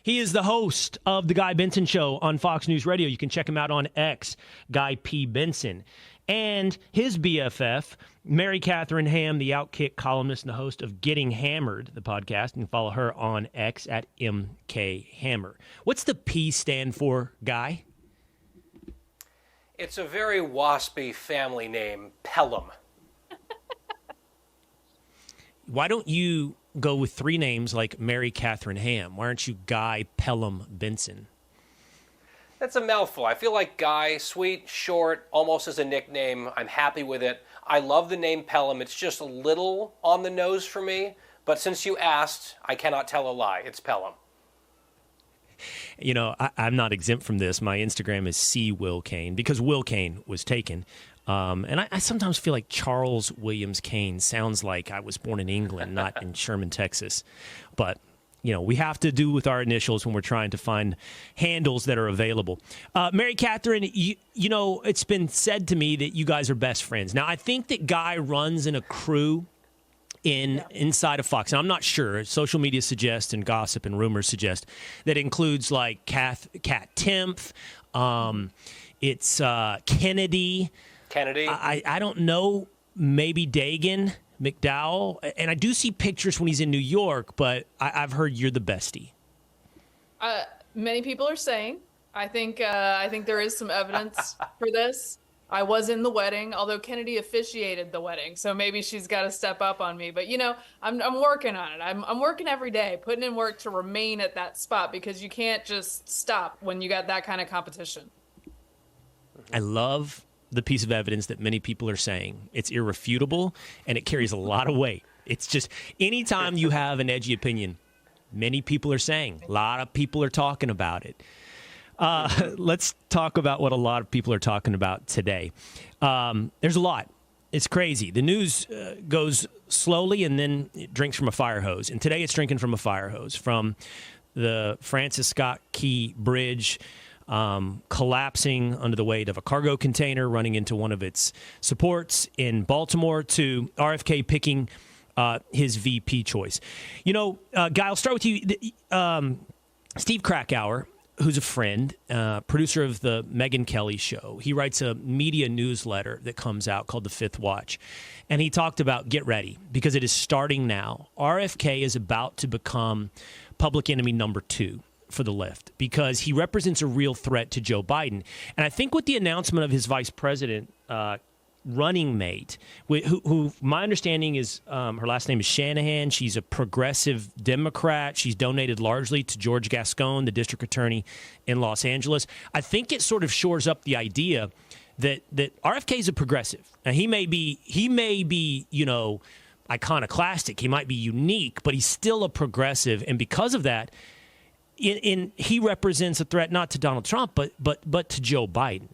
He is the host of the Guy Benson Show on Fox News Radio. You can check him out on X, Guy P. Benson. And his BFF, Mary Katharine Ham, the OutKick columnist and the host of Getting Hammered, the podcast. You can follow her on X at MK Hammer. What's the P stand for, Guy? It's a very waspy family name, Pelham. Why don't you go with three names like Mary Katharine Ham? Why aren't you Guy Pelham Benson? That's a mouthful. I feel like Guy, sweet, short, almost as a nickname. I'm happy with it. I love the name Pelham. It's just a little on the nose for me. But since you asked, I cannot tell a lie. It's Pelham. You know, I'm not exempt from this. My Instagram is C. Will Kane because Will Kane was taken. And I sometimes feel like Charles Williams Kane sounds like I was born in England, not in Sherman, Texas. But, you know, we have to do with our initials when we're trying to find handles that are available. Mary Katharine, you know, it's been said to me that you guys are best friends. Now, I think that Guy runs in a crew inside of Fox. And I'm not sure. Social media suggests and gossip and rumors suggest that includes like Kat Timpf. It's Kennedy. I don't know, maybe Dagan, McDowell. And I do see pictures when he's in New York, but I've heard you're the bestie. Many people are saying. I think there is some evidence for this. I was in the wedding, although Kennedy officiated the wedding, so maybe she's got to step up on me. But, you know, I'm working on it. I'm working every day, putting in work to remain at that spot because you can't just stop when you got that kind of competition. I love the piece of evidence that many people are saying. It's irrefutable, and it carries a lot of weight. It's just anytime you have an edgy opinion, many people are saying, a lot of people are talking about it. Let's talk about what a lot of people are talking about today. There's a lot. It's crazy. The news goes slowly, and then it drinks from a fire hose. And today it's drinking from a fire hose, from the Francis Scott Key Bridge collapsing under the weight of a cargo container running into one of its supports in Baltimore to RFK picking his VP choice. You know, Guy, I'll start with you. Steve Krakauer, who's a friend, producer of the Megyn Kelly show. He writes a media newsletter that comes out called The Fifth Watch. And he talked about get ready because it is starting now. RFK is about to become public enemy number 2 for the left because he represents a real threat to Joe Biden. And I think with the announcement of his vice president running mate, who my understanding is her last name is Shanahan. She's a progressive Democrat. She's donated largely to George Gascon, the district attorney in Los Angeles. I think it sort of shores up the idea that RFK is a progressive. Now, he may be, you know, iconoclastic. He might be unique, but he's still a progressive. And because of that, he represents a threat not to Donald Trump, but to Joe Biden.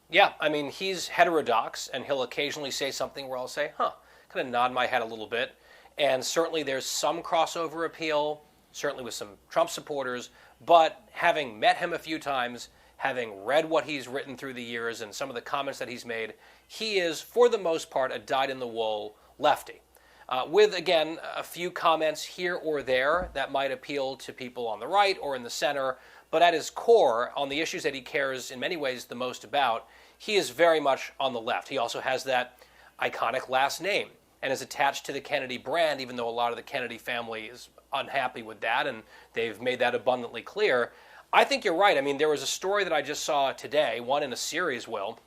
Yeah, I mean, he's heterodox, and he'll occasionally say something where I'll say, kind of nod my head a little bit. And certainly there's some crossover appeal, certainly with some Trump supporters, but having met him a few times, having read what he's written through the years and some of the comments that he's made, he is, for the most part, a dyed-in-the-wool lefty. With, again, a few comments here or there that might appeal to people on the right or in the center, but at his core, on the issues that he cares in many ways the most about, he is very much on the left. He also has that iconic last name and is attached to the Kennedy brand, even though a lot of the Kennedy family is unhappy with that, and they've made that abundantly clear. I think you're right. I mean, there was a story that I just saw today, one in a series, Will,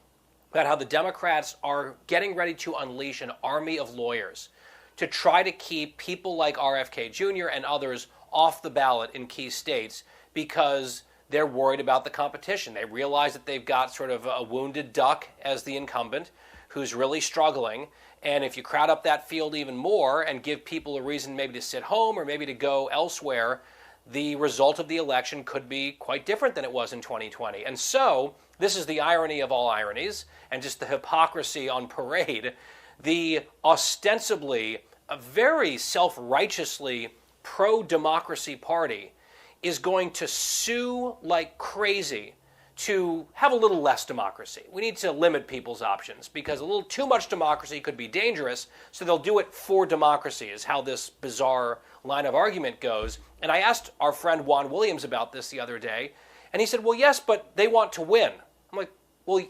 about how the Democrats are getting ready to unleash an army of lawyers to try to keep people like RFK Jr. and others off the ballot in key states because they're worried about the competition. They realize that they've got sort of a wounded duck as the incumbent who's really struggling. And if you crowd up that field even more and give people a reason maybe to sit home or maybe to go elsewhere, the result of the election could be quite different than it was in 2020. And so this is the irony of all ironies and just the hypocrisy on parade. The ostensibly, a very self-righteously pro-democracy party is going to sue like crazy to have a little less democracy. We need to limit people's options because a little too much democracy could be dangerous, so they'll do it for democracy, is how this bizarre line of argument goes. And I asked our friend Juan Williams about this the other day, and he said, well, yes, but they want to win. I'm like, well,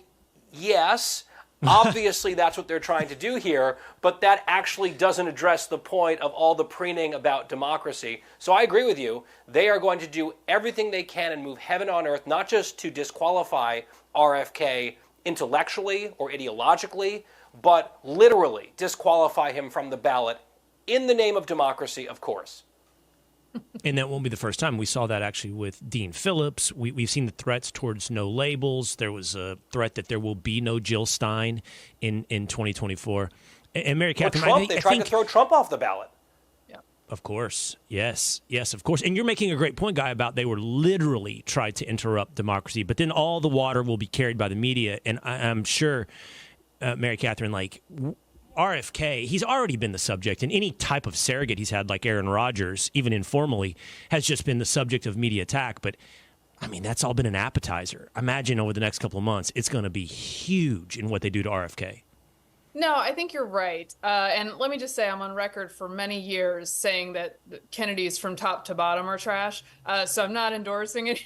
yes, obviously that's what they're trying to do here, but that actually doesn't address the point of all the preening about democracy. So I agree with you. They are going to do everything they can and move heaven on earth, not just to disqualify RFK intellectually or ideologically, but literally disqualify him from the ballot in the name of democracy, of course. And that won't be the first time. We saw that actually with Dean Phillips. We've seen the threats towards no labels. There was a threat that there will be no Jill Stein in 2024. And Mary Katharine, Trump, they tried to throw Trump off the ballot. Yeah, of course. Yes, of course. And you're making a great point, Guy, about they were literally tried to interrupt democracy, but then all the water will be carried by the media. And I'm sure, Mary Katharine, like RFK, he's already been the subject, and any type of surrogate he's had, like Aaron Rodgers, even informally, has just been the subject of media attack. But, I mean, that's all been an appetizer. Imagine over the next couple of months, it's going to be huge in what they do to RFK. No, I think you're right. And let me just say, I'm on record for many years saying that Kennedys from top to bottom are trash. So I'm not endorsing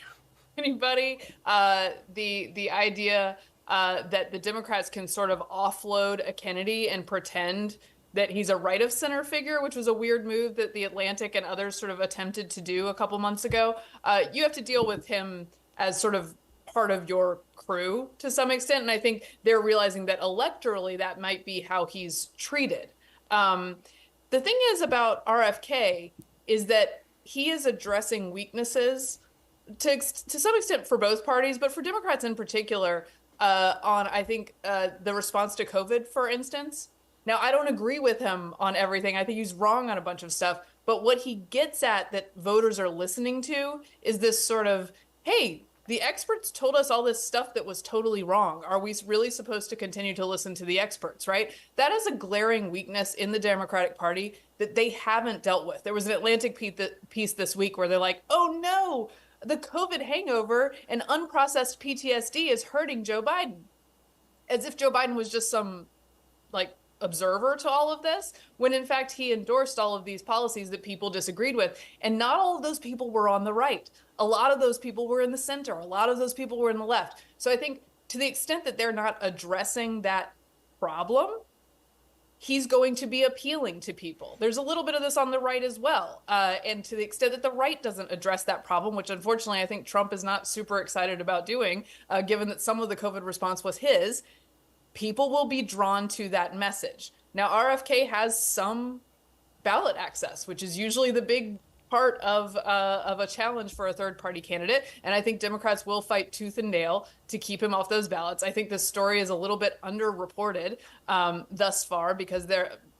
anybody. The idea that the Democrats can sort of offload a Kennedy and pretend that he's a right of center figure, which was a weird move that The Atlantic and others sort of attempted to do a couple months ago. You have to deal with him as sort of part of your crew to some extent. And I think they're realizing that electorally that might be how he's treated. The thing is about RFK is that he is addressing weaknesses to some extent for both parties, but for Democrats in particular, on, I think, the response to COVID, for instance. Now, I don't agree with him on everything. I think he's wrong on a bunch of stuff. But what he gets at that voters are listening to is this sort of, hey, the experts told us all this stuff that was totally wrong. Are we really supposed to continue to listen to the experts, right? That is a glaring weakness in the Democratic Party that they haven't dealt with. There was an Atlantic piece this week where they're like, oh, no, the COVID hangover and unprocessed PTSD is hurting Joe Biden. As if Joe Biden was just some, like, observer to all of this, when in fact he endorsed all of these policies that people disagreed with. And not all of those people were on the right. A lot of those people were in the center. A lot of those people were in the left. So I think to the extent that they're not addressing that problem, he's going to be appealing to people. There's a little bit of this on the right as well. And to the extent that the right doesn't address that problem, which unfortunately I think Trump is not super excited about doing, given that some of the COVID response was his, people will be drawn to that message. Now, RFK has some ballot access, which is usually the big part of a challenge for a third-party candidate. And I think Democrats will fight tooth and nail to keep him off those ballots. I think this story is a little bit underreported thus far because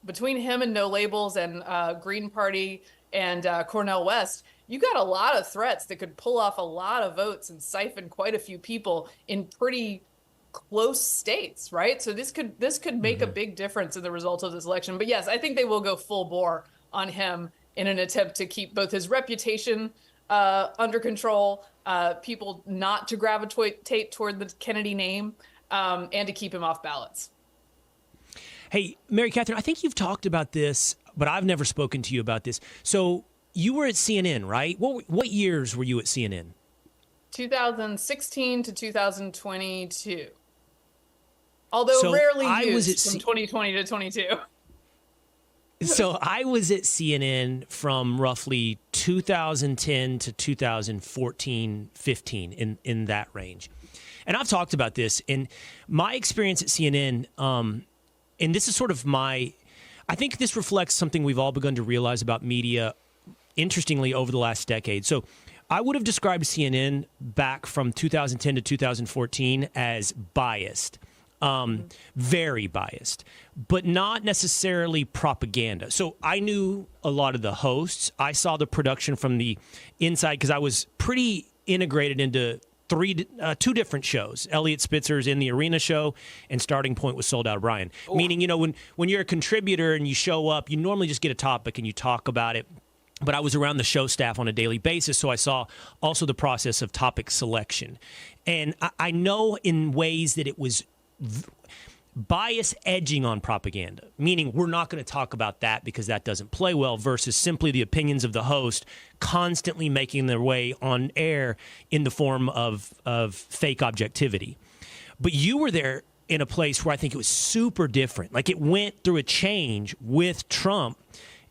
between him and No Labels and Green Party and Cornel West, you got a lot of threats that could pull off a lot of votes and siphon quite a few people in pretty close states, right? So this could make a big difference in the result of this election. But yes, I think they will go full bore on him in an attempt to keep both his reputation under control, people not to gravitate toward the Kennedy name, and to keep him off ballots. Hey, Mary Katharine, I think you've talked about this, but I've never spoken to you about this. So you were at CNN, right? What years were you at CNN? 2016 to 2022. Although rarely used from 2020 to 22. So I was at CNN from roughly 2010 to 2014, 15, in that range. And I've talked about this. In my experience at CNN, and this is sort of I think this reflects something we've all begun to realize about media, interestingly, over the last decade. So I would have described CNN back from 2010 to 2014 as biased. Very biased, but not necessarily propaganda. So I knew a lot of the hosts. I saw the production from the inside because I was pretty integrated into two different shows. Elliot Spitzer's In the Arena show and Starting Point with Sold Out Brian. Meaning, when you're a contributor and you show up, you normally just get a topic and you talk about it. but I was around the show staff on a daily basis, so I saw also the process of topic selection. And I know in ways that it was bias edging on propaganda, meaning we're not going to talk about that because that doesn't play well, versus simply the opinions of the host constantly making their way on air in the form of fake objectivity. But you were there in a place where I think it was super different. Like, it went through a change with Trump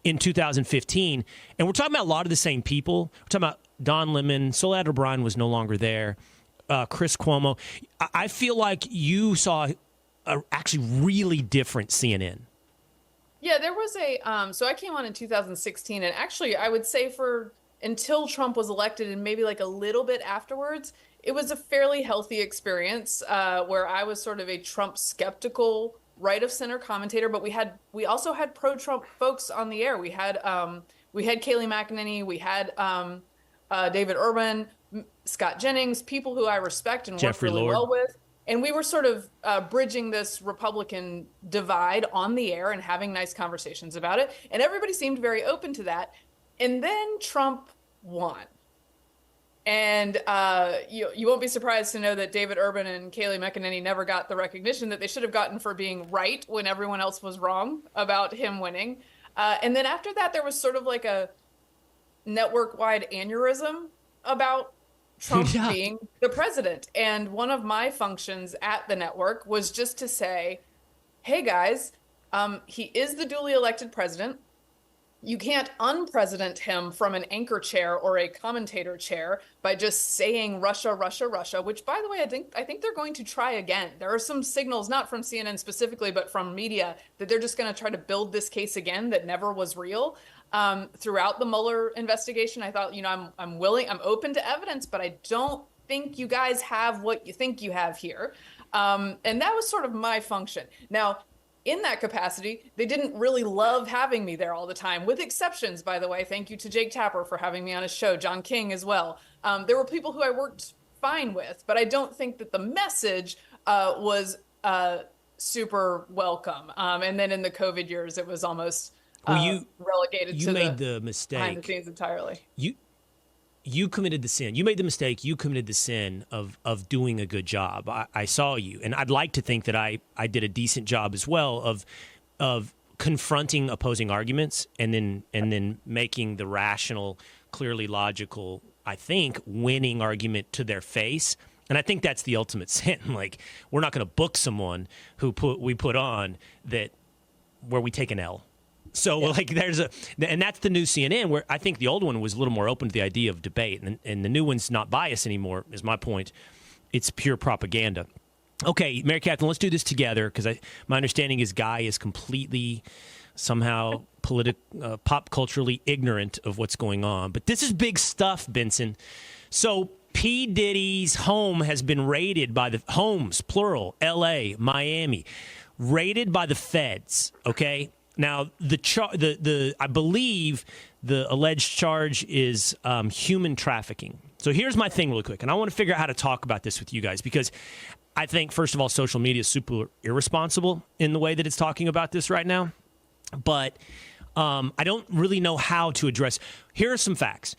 in 2015. And we're talking about a lot of the same people. We're talking about Don Lemon, Soledad O'Brien was no longer there, Chris Cuomo. I feel like you saw a actually really different CNN. Yeah, there was so I came on in 2016, and actually I would say until Trump was elected and maybe like a little bit afterwards, it was a fairly healthy experience where I was sort of a Trump skeptical right of center commentator, but we also had pro-Trump folks on the air. We had Kayleigh McEnany, we had David Urban, Scott Jennings, people who I respect and work really well with. And we were sort of bridging this Republican divide on the air and having nice conversations about it. And everybody seemed very open to that. And then Trump won. And you won't be surprised to know that David Urban and Kayleigh McEnany never got the recognition that they should have gotten for being right when everyone else was wrong about him winning. And then after that, there was sort of like a network-wide aneurysm about Trump being the president. And one of my functions at the network was just to say, hey guys, he is the duly elected president. You can't unpresident him from an anchor chair or a commentator chair by just saying Russia, Russia, Russia, which, by the way, I think they're going to try again. There are some signals, not from CNN specifically, but from media, that they're just going to try to build this case again that never was real. Throughout the Mueller investigation, I thought, I'm open to evidence, but I don't think you guys have what you think you have here. And that was sort of my function. Now, in that capacity, they didn't really love having me there all the time, with exceptions, by the way. Thank you to Jake Tapper for having me on his show, John King as well. There were people who I worked fine with, but I don't think that the message was super welcome. And then in the COVID years, it was almost relegated to the mistake behind the scenes entirely. You committed the sin. You made the mistake. You committed the sin of doing a good job. I saw you, and I'd like to think that I did a decent job as well of confronting opposing arguments and then making the rational, clearly logical, I think, winning argument to their face. And I think that's the ultimate sin. Like, we're not going to book someone who we put on that where we take an L. So like and that's the new CNN, where I think the old one was a little more open to the idea of debate, and the new one's not biased anymore, is my point. It's pure propaganda. Okay, Mary Katharine, let's do this together, because my understanding is Guy is completely somehow pop culturally ignorant of what's going on. But this is big stuff, Benson. So P. Diddy's home has been raided by the homes, plural, L.A., Miami, raided by the feds, okay? Now, I believe the alleged charge is human trafficking. So here's my thing really quick, and I want to figure out how to talk about this with you guys, because I think, first of all, social media is super irresponsible in the way that it's talking about this right now. But I don't really know how to address. Here are some facts.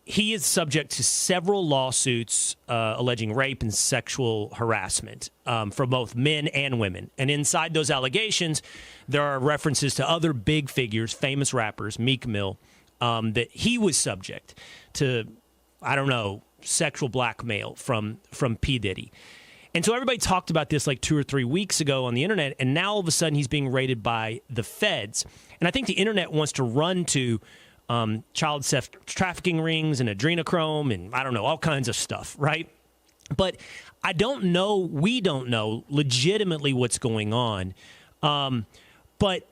He is subject to several lawsuits alleging rape and sexual harassment from both men and women. And inside those allegations, there are references to other big figures, famous rappers, Meek Mill, that he was subject to, sexual blackmail from P. Diddy. And so everybody talked about this like 2 or 3 weeks ago on the internet, and now all of a sudden he's being raided by the feds. And I think the internet wants to run to child sex trafficking rings and adrenochrome and all kinds of stuff, right? But we don't know legitimately what's going on. But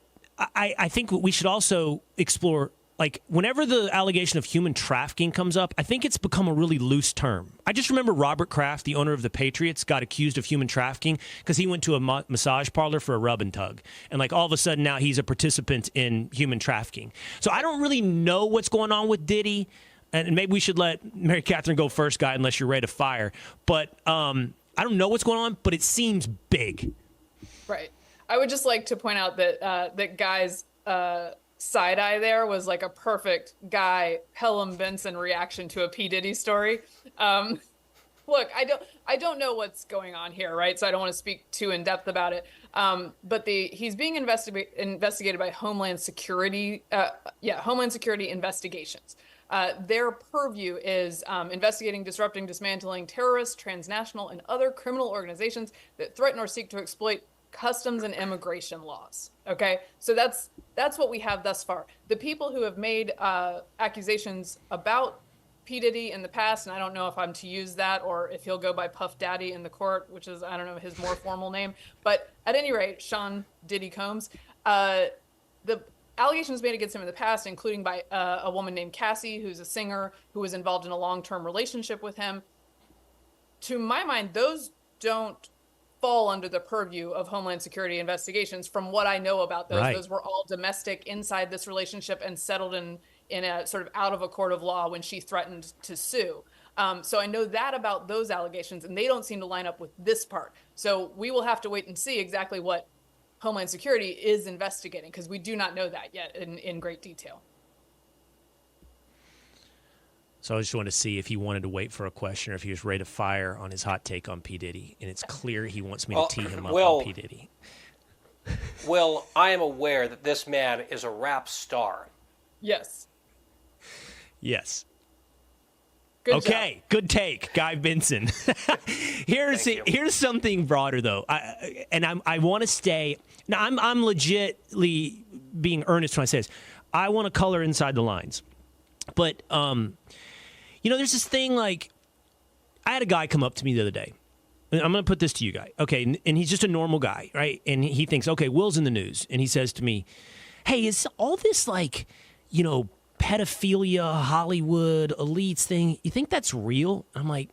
I think we should also explore, like, whenever the allegation of human trafficking comes up, I think it's become a really loose term. I just remember Robert Kraft, the owner of the Patriots, got accused of human trafficking because he went to a massage parlor for a rub and tug. And, like, all of a sudden now he's a participant in human trafficking. So I don't really know what's going on with Diddy. And maybe we should let Mary Katharine go first, Guy, unless you're ready to fire. But I don't know what's going on, but it seems big. Right. I would just like to point out that that Guy's side eye there was like a perfect Guy Pelham Benson reaction to a P. Diddy story. Look, I don't know what's going on here, right? So I don't want to speak too in depth about it. But he's being investigated by Homeland Security. Homeland Security investigations. Their purview is investigating, disrupting, dismantling terrorist, transnational, and other criminal organizations that threaten or seek to exploit customs and immigration laws. Okay, so that's what we have thus far. The people who have made accusations about P. Diddy in the past, and I don't know if I'm to use that or if he'll go by Puff Daddy in the court, which is, I don't know, his more formal name. But at any rate, Sean Diddy Combs, the allegations made against him in the past, including by a woman named Cassie, who's a singer who was involved in a long-term relationship with him. To my mind, those don't fall under the purview of Homeland Security investigations. From what I know about those, those were all domestic inside this relationship and settled in a sort of out of a court of law when she threatened to sue. So I know that about those allegations, and they don't seem to line up with this part. So we will have to wait and see exactly what Homeland Security is investigating, because we do not know that yet in great detail. So I just wanted to see if he wanted to wait for a question or if he was ready to fire on his hot take on P. Diddy. And it's clear he wants me to tee him up on P. Diddy. Will, I am aware that this man is a rap star. Yes. Yes. Good job. Good take, Guy Benson. Here's something broader though, I want to stay. Now I'm legitly being earnest when I say this. I want to color inside the lines, but there's this thing like I had a guy come up to me the other day. And I'm going to put this to you, Guy. Okay, and he's just a normal guy, right? And he thinks, okay, Will's in the news, and he says to me, "Hey, is all this like, pedophilia, Hollywood, elites thing, you think that's real?" I'm like,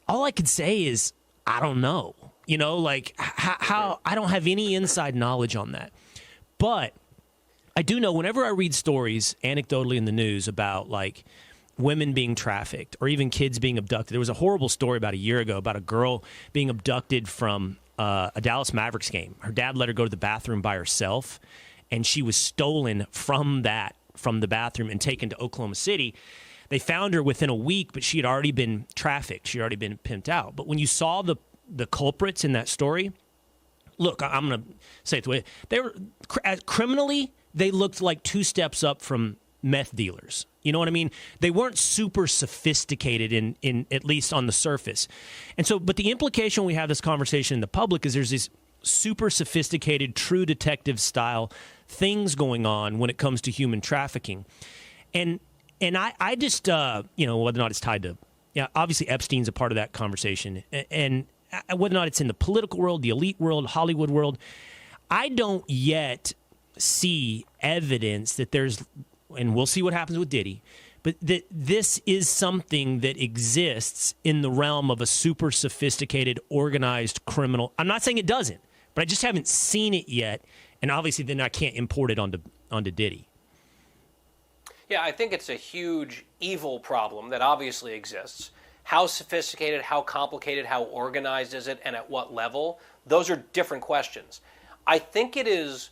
all I could say is, I don't know. How I don't have any inside knowledge on that. But I do know whenever I read stories anecdotally in the news about like women being trafficked or even kids being abducted. There was a horrible story about a year ago about a girl being abducted from a Dallas Mavericks game. Her dad let her go to the bathroom by herself, and she was stolen from the bathroom and taken to Oklahoma City. They found her within a week, but she had already been trafficked. She had already been pimped out. But when you saw the culprits in that story, look, I'm going to say it the way they were criminally, they looked like two steps up from meth dealers. You know what I mean? They weren't super sophisticated in at least on the surface. And so, but the implication when we have this conversation in the public is there's these super sophisticated, true detective style things going on when it comes to human trafficking. And I just, whether or not it's tied to, obviously Epstein's a part of that conversation. And whether or not it's in the political world, the elite world, Hollywood world, I don't yet see evidence that there's, and we'll see what happens with Diddy, but that this is something that exists in the realm of a super sophisticated, organized criminal. I'm not saying it doesn't, but I just haven't seen it yet. And obviously then I can't import it onto Diddy. Yeah, I think it's a huge evil problem that obviously exists. How sophisticated, how complicated, how organized is it, and at what level? Those are different questions. I think it is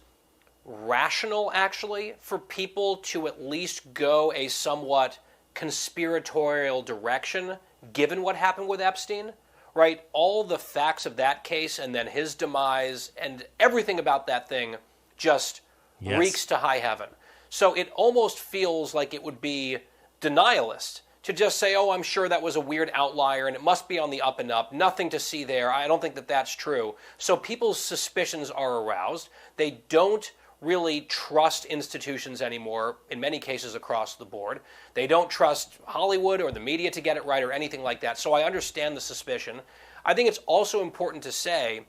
rational, actually, for people to at least go a somewhat conspiratorial direction, given what happened with Epstein, right? All the facts of that case and then his demise and everything about that thing just reeks to high heaven. So it almost feels like it would be denialist to just say, oh, I'm sure that was a weird outlier and it must be on the up and up, nothing to see there. I don't think that that's true. So people's suspicions are aroused. They don't really trust institutions anymore, in many cases across the board. They don't trust Hollywood or the media to get it right or anything like that. So I understand the suspicion. I think it's also important to say,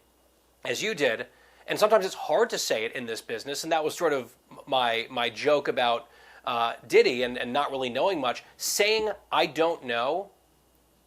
as you did, and sometimes it's hard to say it in this business, and that was sort of my joke about Diddy and not really knowing much. Saying, I don't know,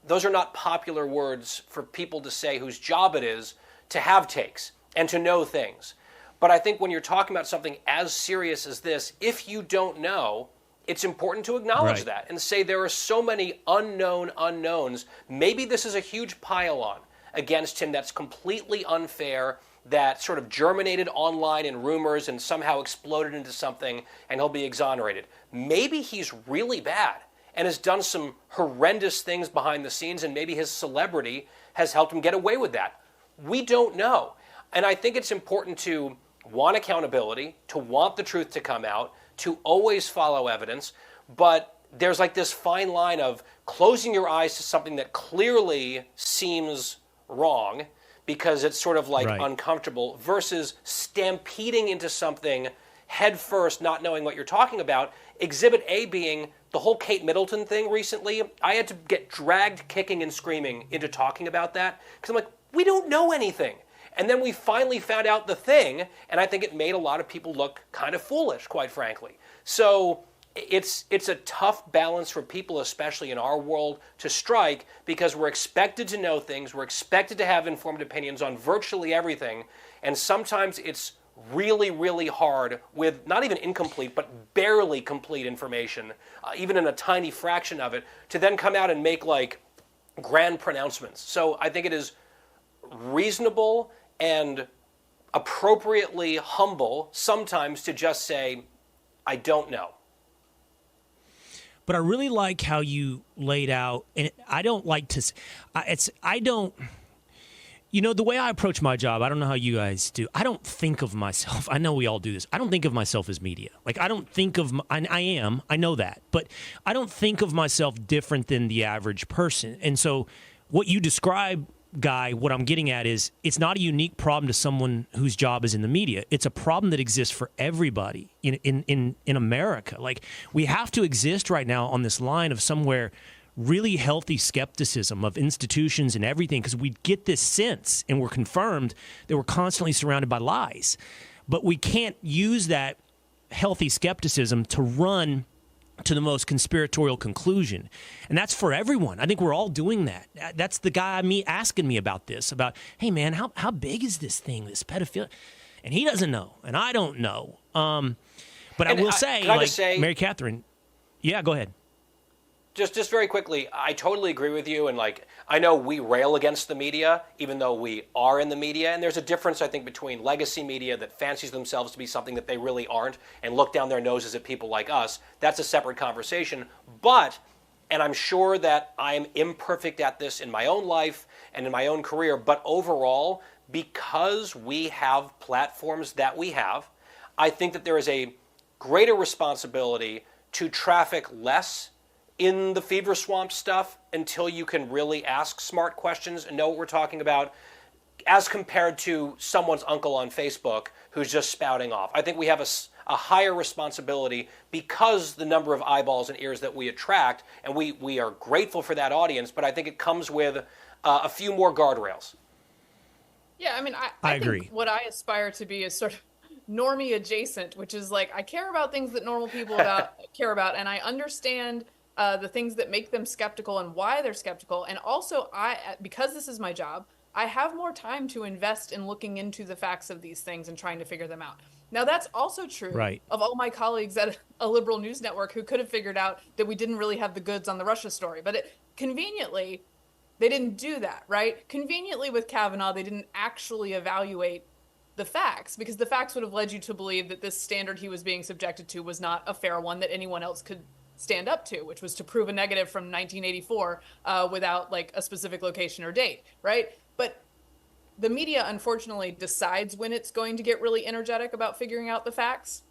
those are not popular words for people to say whose job it is to have takes and to know things. But I think when you're talking about something as serious as this, if you don't know, it's important to acknowledge that and say there are so many unknown unknowns. Maybe this is a huge pile-on against him that's completely unfair, that sort of germinated online in rumors and somehow exploded into something, and he'll be exonerated. Maybe he's really bad and has done some horrendous things behind the scenes, and maybe his celebrity has helped him get away with that. We don't know. And I think it's important to want accountability, to want the truth to come out, to always follow evidence, but there's like this fine line of closing your eyes to something that clearly seems wrong because it's sort of like uncomfortable versus stampeding into something head first, not knowing what you're talking about. Exhibit A being the whole Kate Middleton thing recently. I had to get dragged kicking and screaming into talking about that because I'm like, we don't know anything. And then we finally found out the thing, and I think it made a lot of people look kind of foolish, quite frankly. So it's a tough balance for people, especially in our world, to strike because we're expected to know things, we're expected to have informed opinions on virtually everything, and sometimes it's really, really hard with not even incomplete, but barely complete information, even in a tiny fraction of it, to then come out and make like grand pronouncements. So I think it is reasonable and appropriately humble sometimes to just say, I don't know. But I really like how you laid out, and I don't like to, the way I approach my job, I don't know how you guys do. I don't think of myself, I know we all do this, I don't think of myself as media. Like, I don't think of, I know that, but I don't think of myself different than the average person. And so what you describe, Guy, what I'm getting at is it's not a unique problem to someone whose job is in the media. It's a problem that exists for everybody in America. Like, we have to exist right now on this line of somewhere really healthy skepticism of institutions and everything, because we get this sense and we're confirmed that we're constantly surrounded by lies. But we can't use that healthy skepticism to run to the most conspiratorial conclusion. And that's for everyone. I think we're all doing that. That's the guy asking me about this, about, hey man, how big is this thing, this pedophilia? And he doesn't know, and I don't know. But I will say, Mary Catherine, yeah, go ahead. Just very quickly, I totally agree with you, and like I know we rail against the media, even though we are in the media, and there's a difference, I think, between legacy media that fancies themselves to be something that they really aren't and look down their noses at people like us. That's a separate conversation. But, and I'm sure that I'm imperfect at this in my own life and in my own career, but overall, because we have platforms that we have, I think that there is a greater responsibility to traffic less in the fever swamp stuff until you can really ask smart questions and know what we're talking about, as compared to someone's uncle on Facebook who's just spouting off. I think we have a higher responsibility because the number of eyeballs and ears that we attract, and we are grateful for that audience, but I think it comes with a few more guardrails. Yeah, I mean, I agree. Think what I aspire to be is sort of normie adjacent, which is like, I care about things that normal people care about, and I understand the things that make them skeptical and why they're skeptical. And also, because this is my job, I have more time to invest in looking into the facts of these things and trying to figure them out. Now, that's also true of all my colleagues at a liberal news network who could have figured out that we didn't really have the goods on the Russia story. But conveniently, they didn't do that, right? Conveniently with Kavanaugh, they didn't actually evaluate the facts, because the facts would have led you to believe that this standard he was being subjected to was not a fair one that anyone else could stand up to, which was to prove a negative from 1984 without like a specific location or date, right? But the media, unfortunately, decides when it's going to get really energetic about figuring out the facts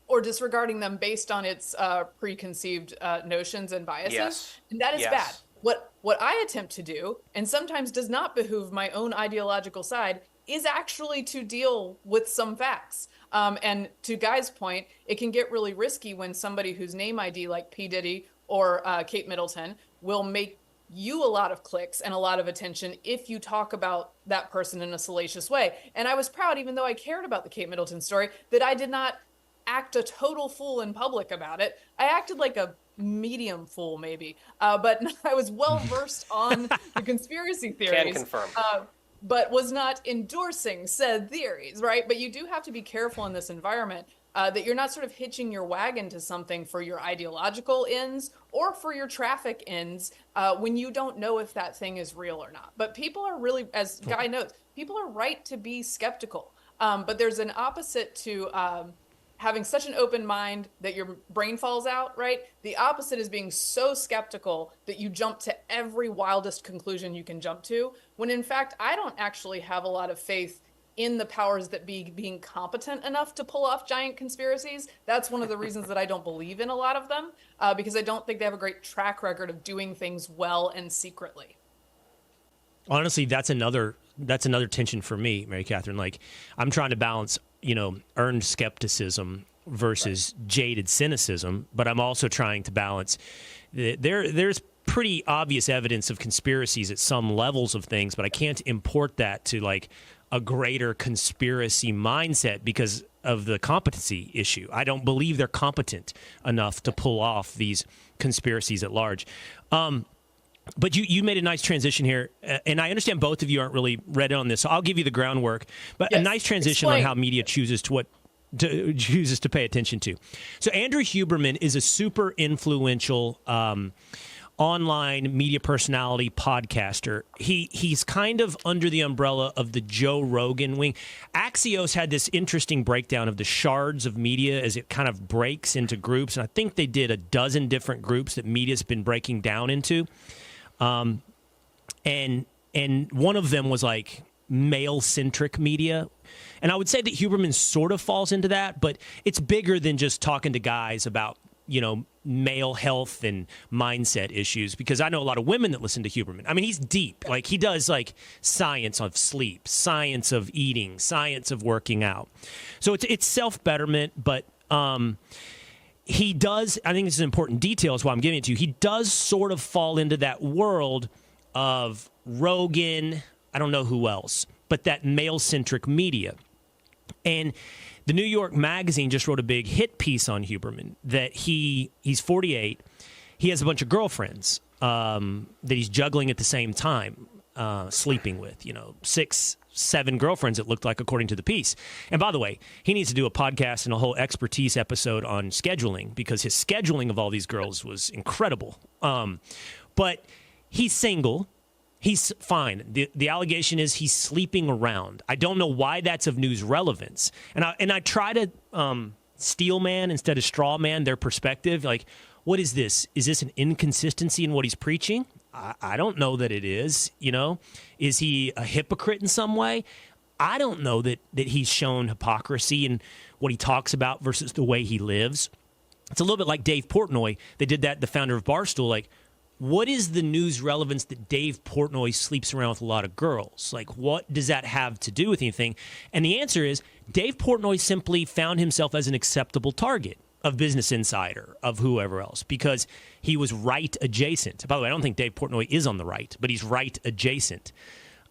or disregarding them based on its preconceived notions and biases. Yes. And that is bad. What I attempt to do, and sometimes does not behoove my own ideological side, is actually to deal with some facts. And to Guy's point, it can get really risky when somebody whose name ID, like P. Diddy or Kate Middleton, will make you a lot of clicks and a lot of attention if you talk about that person in a salacious way. And I was proud, even though I cared about the Kate Middleton story, that I did not act a total fool in public about it. I acted like a medium fool, maybe. But I was well-versed on the conspiracy theories. Can confirm. But was not endorsing said theories, right? But you do have to be careful in this environment that you're not sort of hitching your wagon to something for your ideological ends or for your traffic ends when you don't know if that thing is real or not. But people are really, as Guy notes, people are right to be skeptical. But there's an opposite to having such an open mind that your brain falls out, right? The opposite is being so skeptical that you jump to every wildest conclusion you can jump to, when in fact, I don't actually have a lot of faith in the powers that be being competent enough to pull off giant conspiracies. That's one of the reasons that I don't believe in a lot of them, because I don't think they have a great track record of doing things well and secretly. Honestly, that's another tension for me, Mary Catherine. Like, I'm trying to balance, earned skepticism versus jaded cynicism, but I'm also trying to balance there's pretty obvious evidence of conspiracies at some levels of things, but I can't import that to like a greater conspiracy mindset because of the competency issue. I don't believe they're competent enough to pull off these conspiracies at large. But you made a nice transition here, and I understand both of you aren't really read on this, so I'll give you the groundwork. But yes, a nice transition on how media chooses to pay attention to. So Andrew Huberman is a super influential online media personality podcaster. He's kind of under the umbrella of the Joe Rogan wing. Axios had this interesting breakdown of the shards of media as it kind of breaks into groups, and I think they did a dozen different groups that media's been breaking down into. And one of them was like male-centric media. And I would say that Huberman sort of falls into that, but it's bigger than just talking to guys about, male health and mindset issues, because I know a lot of women that listen to Huberman. I mean, he's deep. Like, he does like science of sleep, science of eating, science of working out. So it's self-betterment, but he does, I think this is an important detail, is why I'm giving it to you. He does sort of fall into that world of Rogan, I don't know who else, but that male-centric media. And the New York Magazine just wrote a big hit piece on Huberman that he's 48. He has a bunch of girlfriends that he's juggling at the same time, sleeping with, 6, 7 girlfriends, it looked like, according to the piece. And by the way, he needs to do a podcast and a whole expertise episode on scheduling, because his scheduling of all these girls was incredible. But he's single. He's fine. The allegation is he's sleeping around. I don't know why that's of news relevance. And I try to steel man instead of straw man their perspective. Like, what is this? Is this an inconsistency in what he's preaching? I don't know that it is. Is he a hypocrite in some way? I don't know that he's shown hypocrisy in what he talks about versus the way he lives. It's a little bit like Dave Portnoy. They did that, the founder of Barstool. Like, what is the news relevance that Dave Portnoy sleeps around with a lot of girls? Like, what does that have to do with anything? And the answer is Dave Portnoy simply found himself as an acceptable target of Business Insider, of whoever else, because he was right adjacent. By the way, I don't think Dave Portnoy is on the right, but he's right adjacent,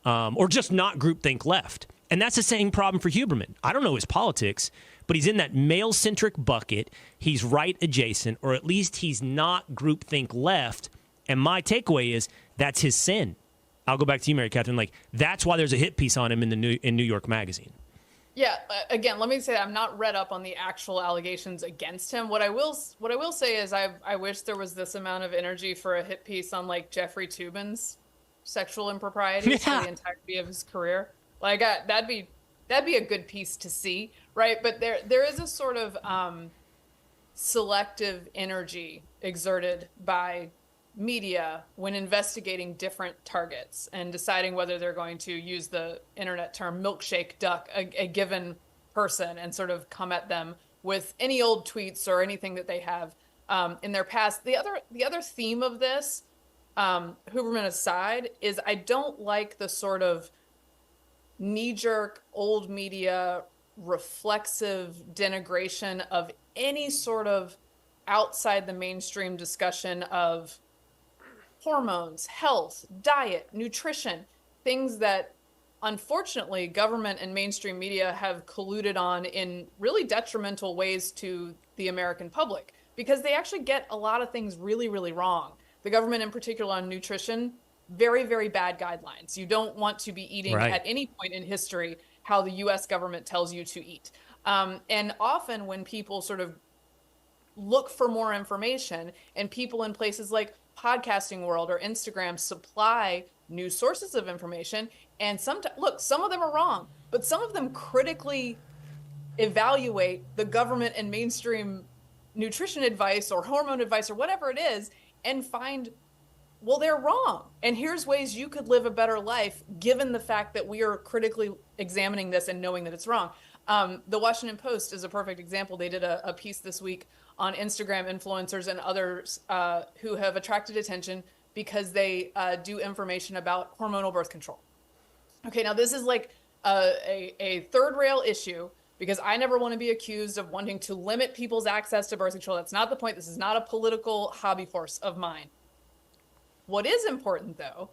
or just not groupthink left. And that's the same problem for Huberman. I don't know his politics, but he's in that male-centric bucket. He's right adjacent, or at least he's not groupthink left. And my takeaway is that's his sin. I'll go back to you, Mary Catherine. Like, that's why there's a hit piece on him in New York Magazine. Yeah, again, let me say I'm not read up on the actual allegations against him. What I will say is I wish there was this amount of energy for a hit piece on like Jeffrey Toobin's sexual improprieties for the entirety of his career. Like, that'd be a good piece to see, right? But there is a sort of selective energy exerted by media when investigating different targets and deciding whether they're going to use the internet term milkshake duck a given person and sort of come at them with any old tweets or anything that they have in their past. The other theme of this, Huberman aside, is I don't like the sort of knee-jerk old media reflexive denigration of any sort of outside the mainstream discussion of hormones, health, diet, nutrition, things that unfortunately government and mainstream media have colluded on in really detrimental ways to the American public, because they actually get a lot of things really, really wrong. The government in particular on nutrition, very, very bad guidelines. You don't want to be eating at any point in history how the US government tells you to eat. And often when people sort of look for more information, and people in places like podcasting world or Instagram supply news sources of information. And look, some of them are wrong, but some of them critically evaluate the government and mainstream nutrition advice or hormone advice or whatever it is and find, well, they're wrong. And here's ways you could live a better life given the fact that we are critically examining this and knowing that it's wrong. The Washington Post is a perfect example. They did a piece this week on Instagram influencers and others who have attracted attention because they do information about hormonal birth control. Okay, now this is like a third rail issue because I never want to be accused of wanting to limit people's access to birth control. That's not the point. This is not a political hobby horse of mine. What is important, though,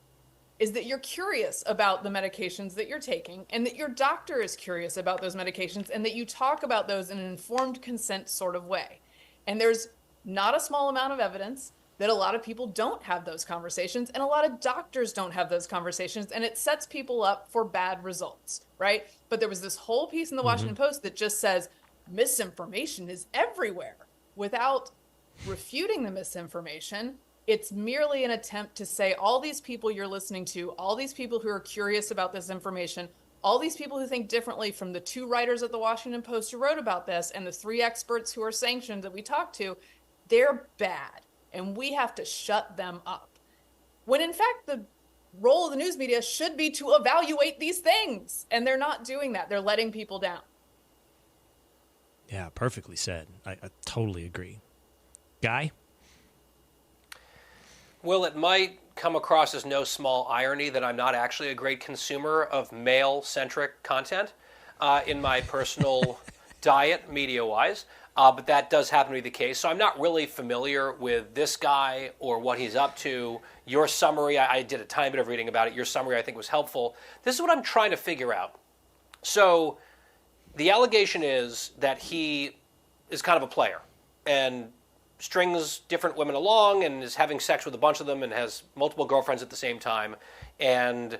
is that you're curious about the medications that you're taking and that your doctor is curious about those medications and that you talk about those in an informed consent sort of way. And there's not a small amount of evidence that a lot of people don't have those conversations and a lot of doctors don't have those conversations, and it sets people up for bad results, right? But there was this whole piece in the Washington Post that just says misinformation is everywhere without refuting the misinformation. It's merely an attempt to say all these people you're listening to, all these people who are curious about this information, all these people who think differently from the 2 writers at the Washington Post who wrote about this and the 3 experts who are sanctioned that we talked to, they're bad. And we have to shut them up. When in fact, the role of the news media should be to evaluate these things. And they're not doing that. They're letting people down. Yeah, perfectly said. I totally agree. Guy? Well, it might come across as no small irony that I'm not actually a great consumer of male-centric content in my personal diet, media-wise. But that does happen to be the case. So I'm not really familiar with this guy or what he's up to. Your summary, I did a tiny bit of reading about it. Your summary, I think, was helpful. This is what I'm trying to figure out. So the allegation is that he is kind of a player and strings different women along and is having sex with a bunch of them and has multiple girlfriends at the same time. And,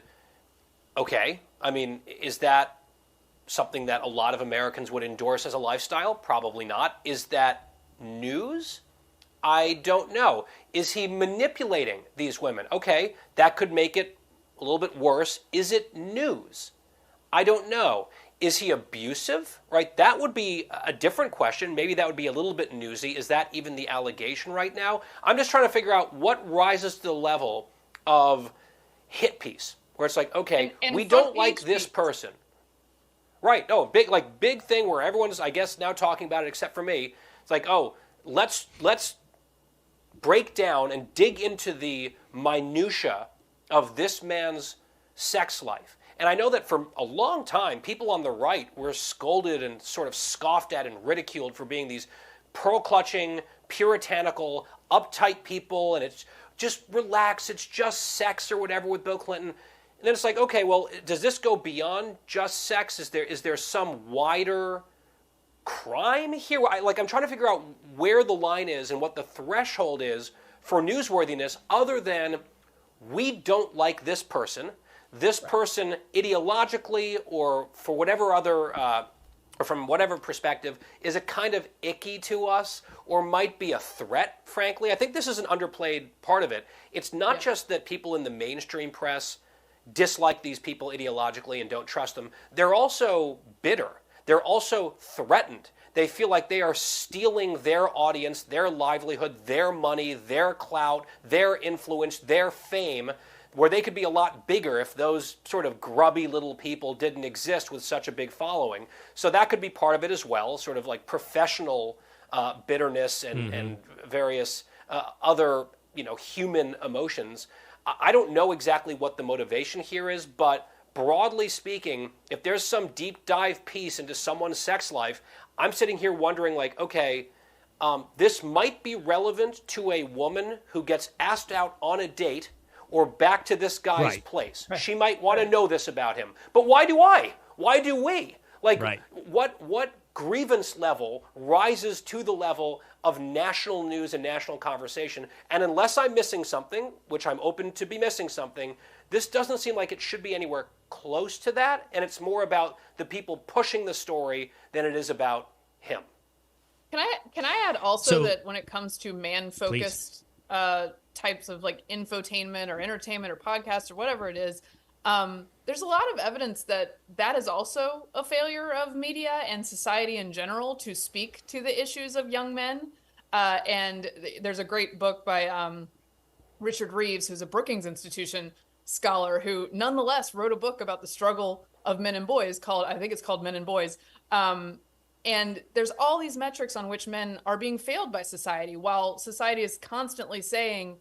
okay, I mean, is that something that a lot of Americans would endorse as a lifestyle? Probably not. Is that news? I don't know. Is he manipulating these women? Okay, that could make it a little bit worse. Is it news? I don't know. Is he abusive? Right? That would be a different question. Maybe that would be a little bit newsy. Is that even the allegation right now? I'm just trying to figure out what rises to the level of hit piece, where it's like, okay, and we don't like this person. Right. No, big thing where everyone's, I guess, now talking about it except for me. It's like, oh, let's break down and dig into the minutia of this man's sex life. And I know that for a long time, people on the right were scolded and sort of scoffed at and ridiculed for being these pearl-clutching, puritanical, uptight people, and it's just relax, it's just sex or whatever with Bill Clinton. And then it's like, okay, well, does this go beyond just sex? Is there some wider crime here? I'm trying to figure out where the line is and what the threshold is for newsworthiness other than we don't like this person. This person ideologically or for whatever other, or from whatever perspective, is it kind of icky to us or might be a threat, frankly? I think this is an underplayed part of it. It's not just that people in the mainstream press dislike these people ideologically and don't trust them. They're also bitter. They're also threatened. They feel like they are stealing their audience, their livelihood, their money, their clout, their influence, their fame, where they could be a lot bigger if those sort of grubby little people didn't exist with such a big following. So that could be part of it as well, sort of like professional bitterness and various other human emotions. I don't know exactly what the motivation here is, but broadly speaking, if there's some deep dive piece into someone's sex life, I'm sitting here wondering like, okay, this might be relevant to a woman who gets asked out on a date or back to this guy's place. Right. She might want to know this about him. But why do I? Why do we? What grievance level rises to the level of national news and national conversation? And unless I'm missing something, which I'm open to be missing something, this doesn't seem like it should be anywhere close to that. And it's more about the people pushing the story than it is about him. Can I add also that when it comes to man-focused types of like infotainment or entertainment or podcasts or whatever it is, there's a lot of evidence that that is also a failure of media and society in general to speak to the issues of young men. And there's a great book by Richard Reeves, who's a Brookings Institution scholar, who nonetheless wrote a book about the struggle of men and boys called, I think it's called Men and Boys. And there's all these metrics on which men are being failed by society, while society is constantly saying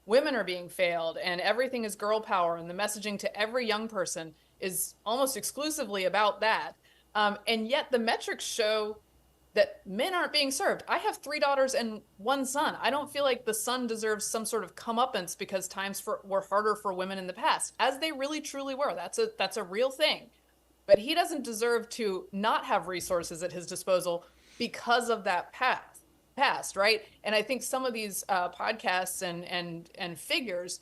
women are being failed and everything is girl power. And the messaging to every young person is almost exclusively about that. And yet the metrics show that men aren't being served. I have 3 daughters and 1 son. I don't feel like the son deserves some sort of comeuppance because times were harder for women in the past, as they really truly were. That's a real thing. But he doesn't deserve to not have resources at his disposal because of that past, right? And I think some of these podcasts and figures,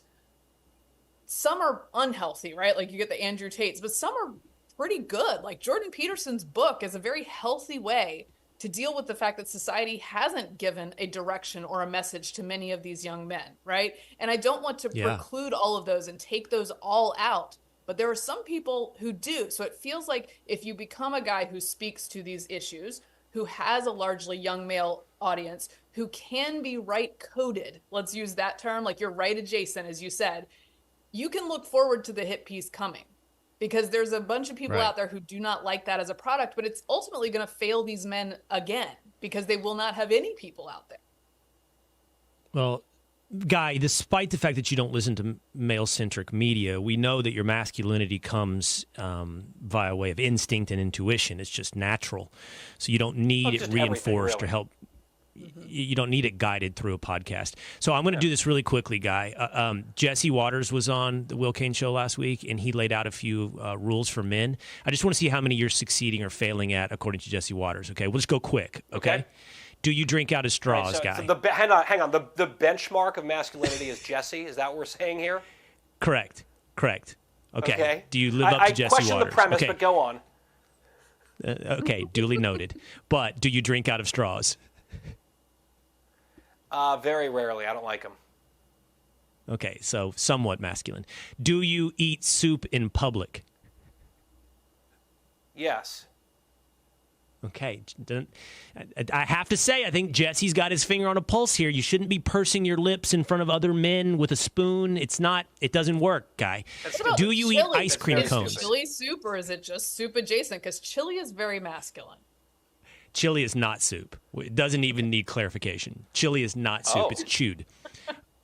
some are unhealthy, right? Like you get the Andrew Tates, but some are pretty good. Like Jordan Peterson's book is a very healthy way to deal with the fact that society hasn't given a direction or a message to many of these young men, right? And I don't want to preclude all of those and take those all out, but there are some people who do. So it feels like if you become a guy who speaks to these issues, who has a largely young male audience, who can be right coded, let's use that term, like you're right adjacent, as you said, you can look forward to the hit piece coming. Because there's a bunch of people out there who do not like that as a product, but it's ultimately going to fail these men again because they will not have any people out there. Well, Guy, despite the fact that you don't listen to male-centric media, we know that your masculinity comes via way of instinct and intuition. It's just natural. So you don't need it reinforced or help. You don't need it guided through a podcast. So I'm going to do this really quickly, Guy. Jesse Waters was on the Will Cain Show last week, and he laid out a few rules for men. I just want to see how many you're succeeding or failing at, according to Jesse Waters. Okay, we'll just go quick. Okay. Do you drink out of straws, Guy? So hang on. The benchmark of masculinity is Jesse. Is that what we're saying here? Correct. Okay. Do you live up to Jesse Waters? I question the premise, but go on. Okay, duly noted. But do you drink out of straws? Very rarely. I don't like them. Okay, so somewhat masculine. Do you eat soup in public? Yes. Okay. I have to say, I think Jesse's got his finger on a pulse here. You shouldn't be pursing your lips in front of other men with a spoon. It doesn't work, Guy. Do you eat ice cream cones? Is chili soup or is it just soup adjacent? Because chili is very masculine. Chili is not soup. It doesn't even need clarification. Chili is not soup. It's chewed.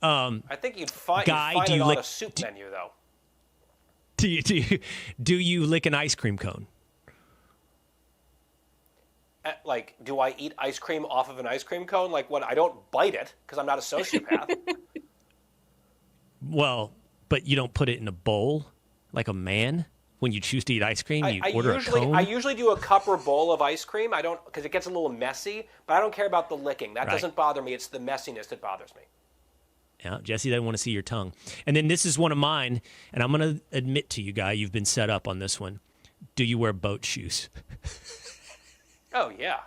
I think you'd find it on a soup menu, though. Do you lick an ice cream cone? Like, do I eat ice cream off of an ice cream cone? Like, what? I don't bite it because I'm not a sociopath. Well, but you don't put it in a bowl like a man? When you choose to eat ice cream, you order a cone? I usually do a cup or bowl of ice cream. I don't, because it gets a little messy, but I don't care about the licking. That doesn't bother me. It's the messiness that bothers me. Yeah, Jesse doesn't want to see your tongue. And then this is one of mine, and I'm going to admit to you, Guy, you've been set up on this one. Do you wear boat shoes? Oh, yeah.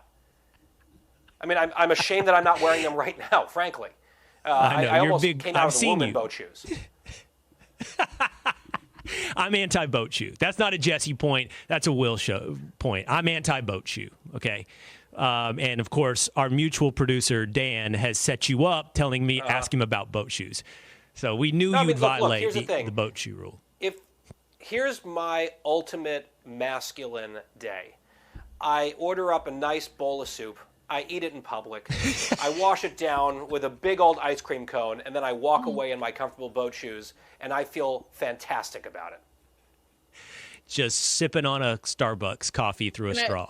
I mean, I'm ashamed that I'm not wearing them right now, frankly. I know, I almost big, came out I've of the womb seen in boat shoes. I'm anti-boat shoe. That's not a Jesse point. That's a Will show point. I'm anti-boat shoe, okay? And, of course, our mutual producer, Dan, has set you up telling me, ask him about boat shoes. So we knew you'd violate the boat shoe rule. Here's my ultimate masculine day. I order up a nice bowl of soup. I eat it in public. I wash it down with a big old ice cream cone, and then I walk away in my comfortable boat shoes, and I feel fantastic about it. Just sipping on a Starbucks coffee through a straw.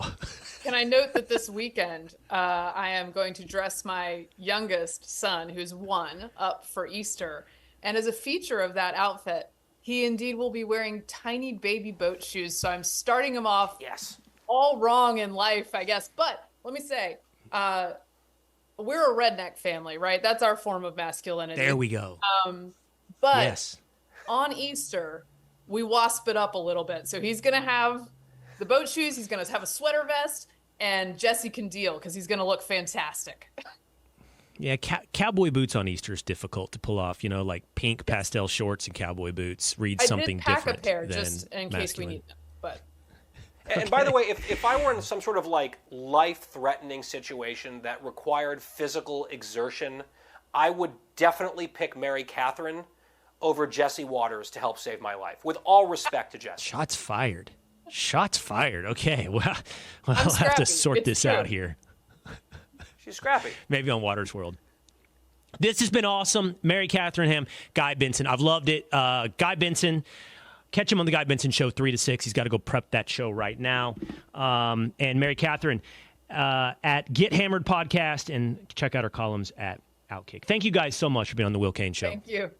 Can I note that this weekend I am going to dress my youngest son, who's 1, up for Easter. And as a feature of that outfit, he indeed will be wearing tiny baby boat shoes. So I'm starting him off all wrong in life, I guess. But let me say, we're a redneck family, right? That's our form of masculinity. There we go. But on Easter, we wasp it up a little bit. So he's going to have the boat shoes. He's going to have a sweater vest, and Jesse can deal because he's going to look fantastic. Yeah, cowboy boots on Easter is difficult to pull off. Like pink pastel shorts and cowboy boots read something different. I did pack a pair than just in case masculine. we need them. But And by the way, if I were in some sort of like life-threatening situation that required physical exertion, I would definitely pick Mary Katharine over Jesse Waters to help save my life. With all respect to Jesse. Shots fired. Shots fired. Okay, well, I'll I'm have to scrappy. sort It's this true. out here. She's scrappy. Maybe on Waters World. This has been awesome. Mary Katharine Ham, Guy Benson. I've loved it. Guy Benson, catch him on the Guy Benson Show 3 to 6. He's got to go prep that show right now. And Mary Katharine at Get Hammered Podcast, and check out her columns at OutKick. Thank you guys so much for being on the Will Kane Show. thank you.